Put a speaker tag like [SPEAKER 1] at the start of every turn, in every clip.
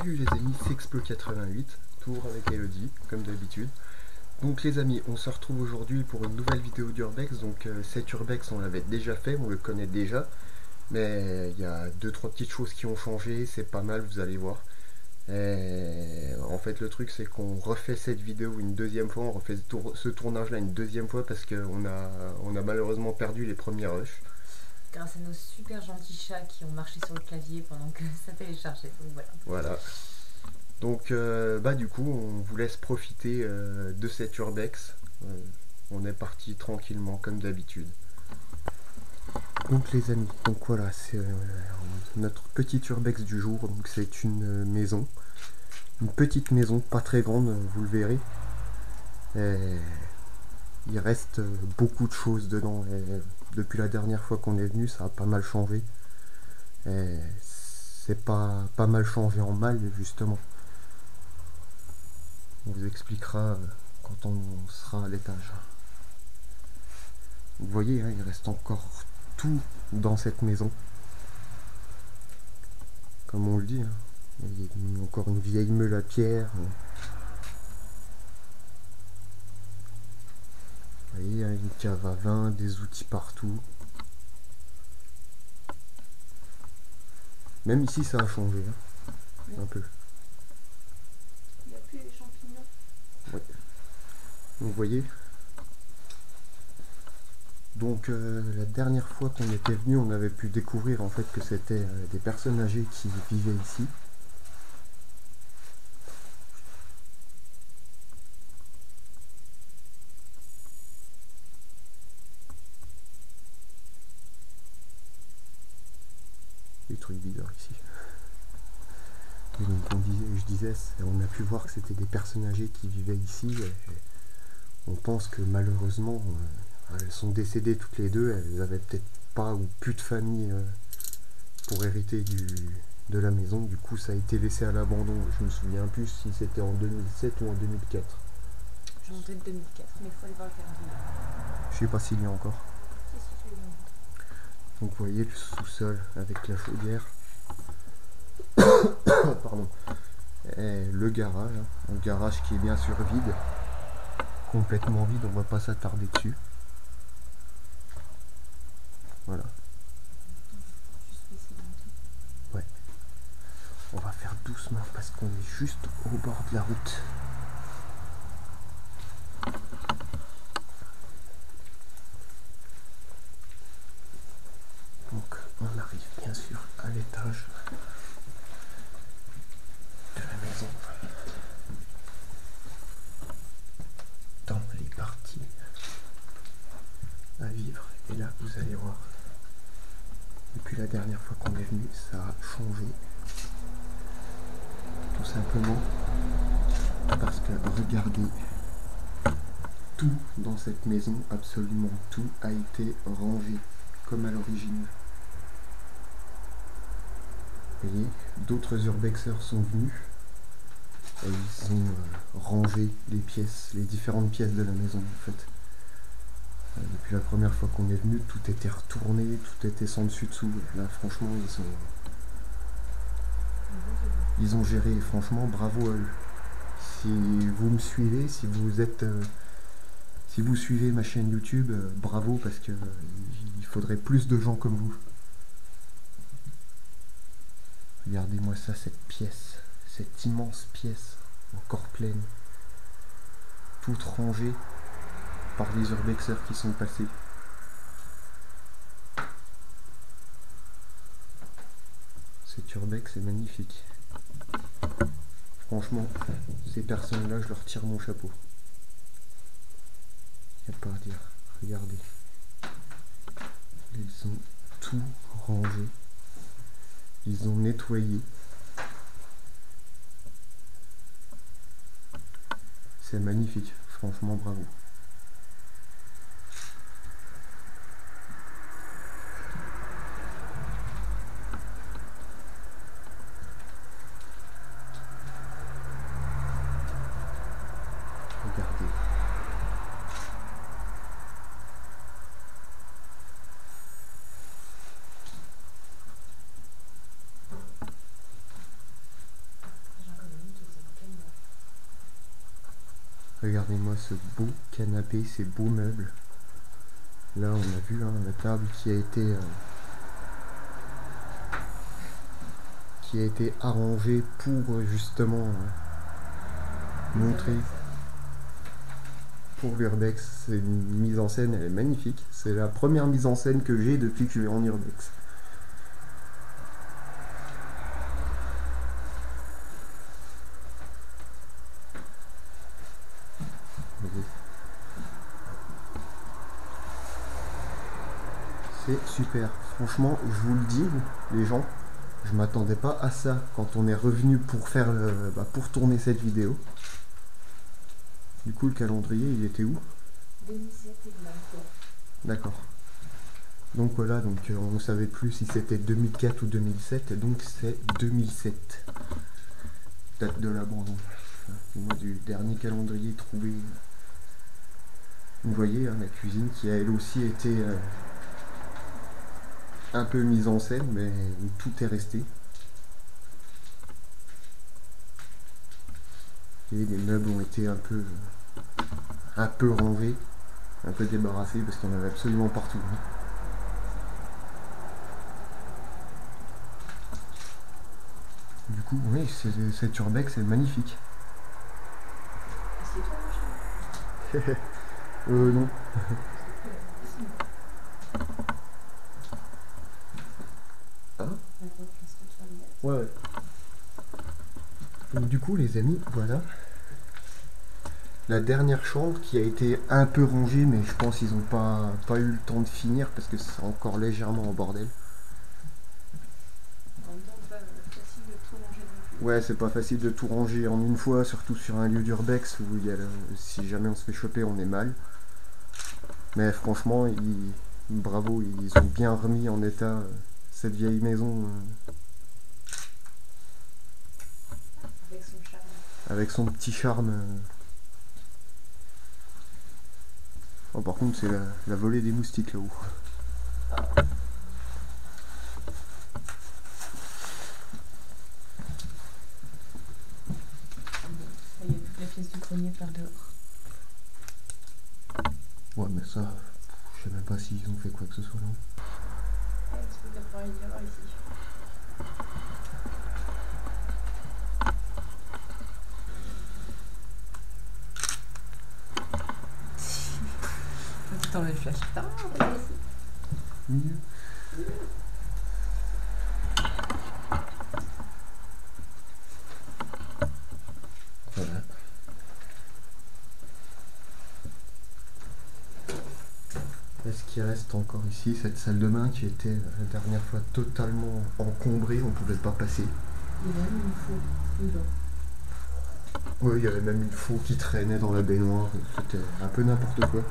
[SPEAKER 1] Salut les amis, c'est Explo88, toujours avec Elodie, comme d'habitude. Donc les amis, on se retrouve aujourd'hui pour une nouvelle vidéo d'Urbex. Donc cet Urbex, on l'avait déjà fait, on le connaît déjà. Mais il y a deux trois petites choses qui ont changé, c'est pas mal, vous allez voir. Et en fait le truc c'est qu'on refait cette vidéo une deuxième fois, on refait ce tournage là une deuxième fois parce qu'on a malheureusement perdu les premiers rushs.
[SPEAKER 2] Grâce à nos super gentils chats qui ont marché sur le clavier pendant que ça téléchargeait. Donc voilà.
[SPEAKER 1] Voilà. Donc bah du coup on vous laisse profiter de cet Urbex. Euh, on est parti tranquillement comme d'habitude. Donc les amis, donc voilà, c'est notre petit Urbex du jour. Donc c'est une maison. Une petite maison, pas très grande, vous le verrez. Et il reste beaucoup de choses dedans. Et depuis la dernière fois qu'on est venu, ça a pas mal changé. Et c'est pas mal changé en mal justement. On vous expliquera quand on sera à l'étage. Vous voyez, hein, il reste encore tout dans cette maison. Comme on le dit, hein. Il y a encore une vieille meule à pierre. Vous voyez, il y a une cave à vin, des outils partout. Même ici, ça a changé, hein,
[SPEAKER 2] Oui.
[SPEAKER 1] un peu.
[SPEAKER 2] Il n'y a plus les champignons.
[SPEAKER 1] Ouais. Vous voyez. Donc la dernière fois qu'on était venu, on avait pu découvrir en fait que c'était des personnes âgées qui vivaient ici. Des trucs bizarres ici. Et donc je disais, on a pu voir que c'était des personnes âgées qui vivaient ici. Et on pense que malheureusement, elles sont décédées toutes les deux. Elles avaient peut-être pas ou plus de famille pour hériter de la maison. Du coup, ça a été laissé à l'abandon. Je me souviens plus si c'était en 2007 ou en 2004.
[SPEAKER 2] J'en ai 2004, mais il faut aller voir le calendrier.
[SPEAKER 1] Je sais pas s'il y a encore.
[SPEAKER 2] Si, je l'ai vu.
[SPEAKER 1] Donc vous voyez le sous-sol avec la chaudière. Pardon. Et le garage, hein. Un garage qui est bien sûr vide. Complètement vide, on va pas s'attarder dessus. Voilà. Ouais. On va faire doucement parce qu'on est juste au bord de la route. Donc on arrive bien sûr à l'étage de la maison. Dans les parties à vivre. Et là vous allez voir. Depuis la dernière fois qu'on est venu, ça a changé. Tout simplement parce que regardez, tout dans cette maison, absolument tout a été rangé comme à l'origine. Vous voyez, d'autres urbexeurs sont venus et ils ont rangé les pièces, les différentes pièces de la maison en fait. Depuis la première fois qu'on est venu, tout était retourné, tout était sans dessus dessous. Là franchement ils ont géré, franchement bravo à eux. Si vous me suivez, si vous suivez ma chaîne YouTube, bravo parce que il faudrait plus de gens comme vous. Regardez-moi ça, cette pièce, cette immense pièce, encore pleine, toute rangée par les urbexeurs qui sont passés. Cet urbex est magnifique. Franchement, ces personnes-là, je leur tire mon chapeau. Il n'y a pas à dire. Regardez. Ils ont tout rangé. Ils ont nettoyé. C'est magnifique. Franchement, bravo. Regardez. Regardez-moi ce beau canapé, ces beaux meubles. Là, on a vu hein, la table qui a été arrangée pour justement montrer pour l'urbex. C'est une mise en scène, elle est magnifique. C'est la première mise en scène que j'ai depuis que je vais en urbex. C'est super. Franchement, je vous le dis, les gens, je m'attendais pas à ça quand on est revenu pour faire pour tourner cette vidéo. Du coup, le calendrier, il était où?
[SPEAKER 2] 2007 et 2023.
[SPEAKER 1] D'accord. Donc voilà, donc on ne savait plus si c'était 2004 ou 2007, et donc c'est 2007. Date de l'abandon. Moi, du dernier calendrier trouvé. Vous voyez, hein, la cuisine qui a elle aussi été un peu mise en scène, mais tout est resté. Et les meubles ont été un peu rangés, un peu débarrassés parce qu'il y en avait absolument partout. Du coup, oui, cette urbex est magnifique.
[SPEAKER 2] C'est toi,
[SPEAKER 1] Non. Ah ouais. Donc du coup, les amis, voilà. La dernière chambre qui a été un peu rangée, mais je pense qu'ils n'ont pas eu le temps de finir parce que c'est encore légèrement en bordel.
[SPEAKER 2] En même temps, pas facile de tout ranger non plus.
[SPEAKER 1] Ouais, c'est pas facile de tout ranger en une fois, surtout sur un lieu d'urbex où si jamais on se fait choper, on est mal. Mais franchement, bravo, ils ont bien remis en état cette vieille maison
[SPEAKER 2] Avec son charme.
[SPEAKER 1] avec son petit charme. Oh, par contre, c'est la volée des moustiques là-haut.
[SPEAKER 2] Il y a toute la pièce du grenier par dehors.
[SPEAKER 1] Ouais, mais ça, je sais même pas s'ils ont fait quoi que ce soit là.
[SPEAKER 2] Ouais, tu peux bien pouvoir y avoir ici. Faut tout enlever le flash. Ah, regarde ici.
[SPEAKER 1] Mieux. Voilà. Est-ce qu'il reste encore ici cette salle de bain qui était la dernière fois totalement encombrée, on pouvait pas passer.
[SPEAKER 2] Il y a même une faux dedans.
[SPEAKER 1] Oui, il y avait même une faux qui traînait dans la baignoire, c'était un peu n'importe quoi.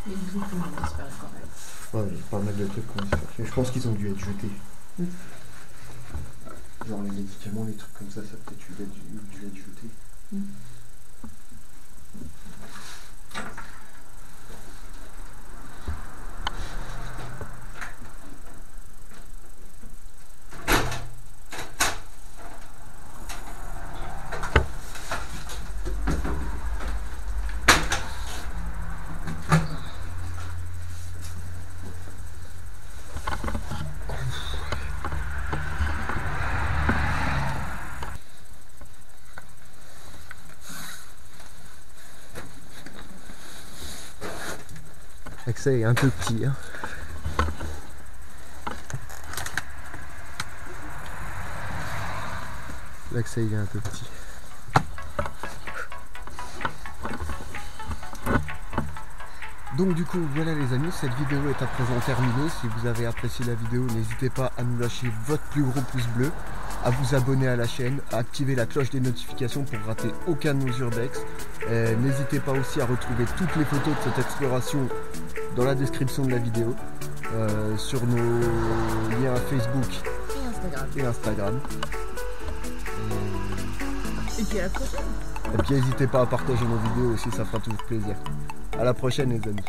[SPEAKER 2] Les trucs qui ont disparu quand même.
[SPEAKER 1] Ouais, il y a pas mal de trucs qui ont disparu. Je pense qu'ils ont dû être jetés. Genre les médicaments, les trucs comme ça a peut-être dû être jeté. L'accès est un peu petit. Hein. L'accès est un peu petit. Donc du coup, voilà les amis, cette vidéo est à présent terminée. Si vous avez apprécié la vidéo, n'hésitez pas à nous lâcher votre plus gros pouce bleu, à vous abonner à la chaîne, à activer la cloche des notifications pour rater aucun de nos urbex. N'hésitez pas aussi à retrouver toutes les photos de cette exploration dans la description de la vidéo, sur nos liens Facebook et Instagram.
[SPEAKER 2] Et puis à la prochaine.
[SPEAKER 1] Et puis n'hésitez pas à partager nos vidéos aussi, ça fera toujours plaisir. À la prochaine les amis.